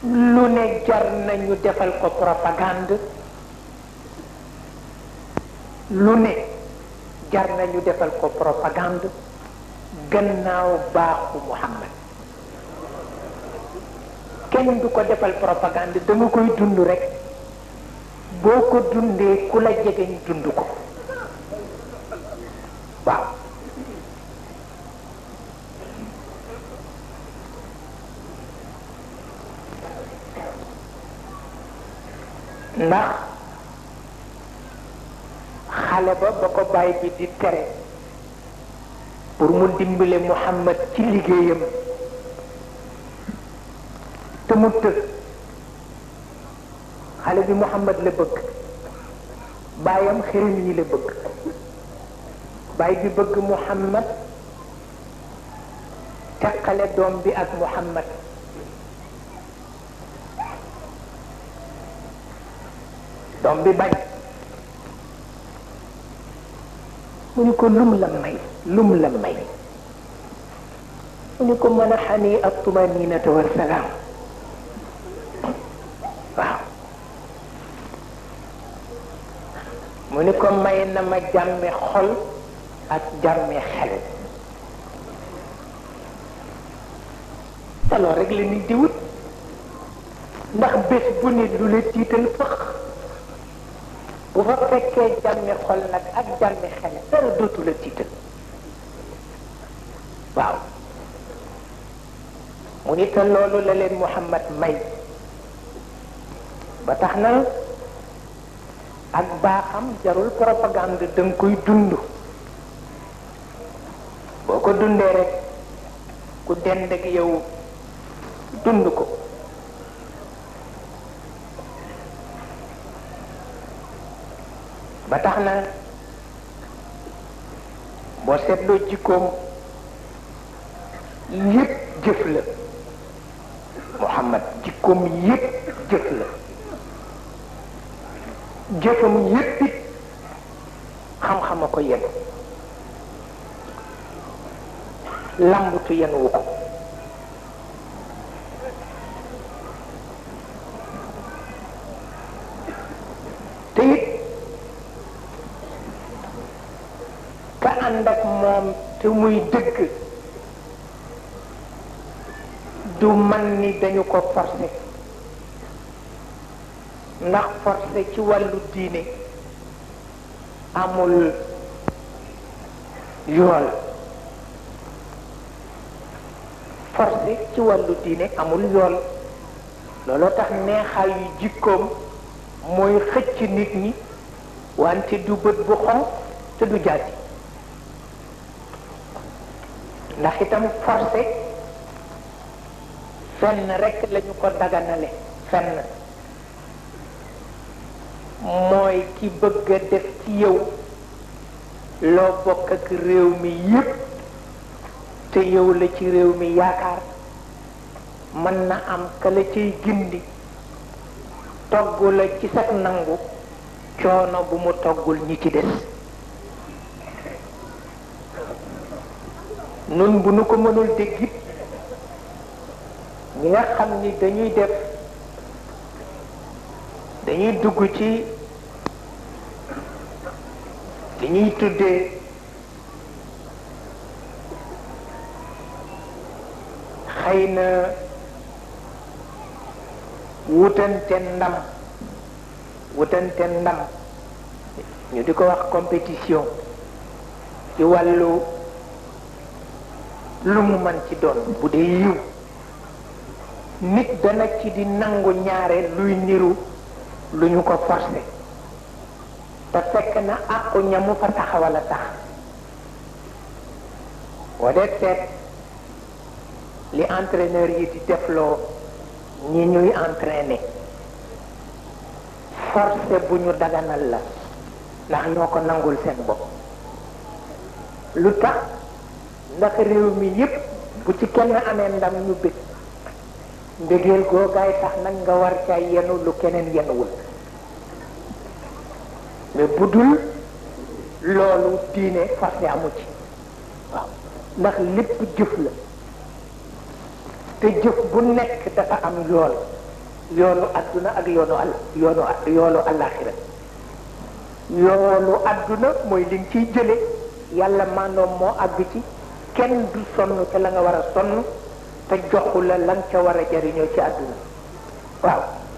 lu ne jar nañu defal ko propagande lu ne jar nañu defal ko propagande Gainaw Bakhou Mouhamad kenn du ko defal propagande da nga koy dund rek boo ko dundee ku la jegeñ dund ko waaw ndax xale ba ko baay bi di tere pour mu dimbale Mouhamad ci liggéeyam te mu tëdd xale bi Mouhamad la bëgg baayam xërëm yi la bëgg baay bi bëgg Mouhamad teqale doom bi ak Mouhamad doom bi bañ mu ni ko lum la may mu ni ko mën a xani ak tumaninata wa salaam waaw mu ni ko may na ma jàmme xol ak jàmme xel te loolu rek la nit di wut ndax bés bu nit lu la tiital fëx bu fa fekkee jàmmi xol nag ak jàmmi xel dara dootu la tiital waaw mu ni te loolu la leen Mouhamad may ba tax na ak baaxam jarul propagande da nga koy dund boo ko dundee rek ku dend ak yow dund ko ba tax na boo seetloo jikkoom yépp jëf la Mouhamad jikkoom yépp jëf la jëfam yépp it xam-xama ko yen lambutu yen wu ko te it ka ànd ak moom te muy dëgg du man ni dañu ko forcé ndax forcé ci wàllu diine amul yool forcé ci wàllu diine amul yool looloo tax neexaayu jikkoom mooy xëcc nit ñi wante du bët bu xonq te du jaati ndax itam forcé fenn rekk lañu ko daganale fenn mooy ki bëgg a def ci yow loo bokk ak réew mi yépp te yow la ci réew mi yaakaar mën na am ka la cay gindi togg la ci sag nangu coono bu mu toggul ñi ci des nun bu nu ko mënul déggit ñi nga xam ni dañuy dugg ci li ñuy tuddee xëy na wutante ndam ñu di ko wax compétition ci wàllu lu mu mën ci doon bu dee yiw nit dana ci di nangu ñaare luy niru lu ñu ko forcé te fekk na àqu ñamu fa taxawal a tax boo dee seet li entraîneur yi di defloo ñi ñuy entraîner forcé bu ñu daganal la ndax ñoo ko nangul seen bopp lu tax ndax réew mi yépp bu ci kenn amee ndam ñu bég mbégeel googaay tax nag nga war ca yenu lu keneen yenuwul mais bu dul loolu diine forcé amu ci waaw ndax lépp jëf la te jëf bu nekk dafa am yool yoonu adduna ak yoonu alaxira yoonu adduna mooy li nga ciy jële yàlla maanoom moo àgg ci kenn du sonn ca la nga war a sonn te joxu la nga ca war a jariñoo ci adduna waaw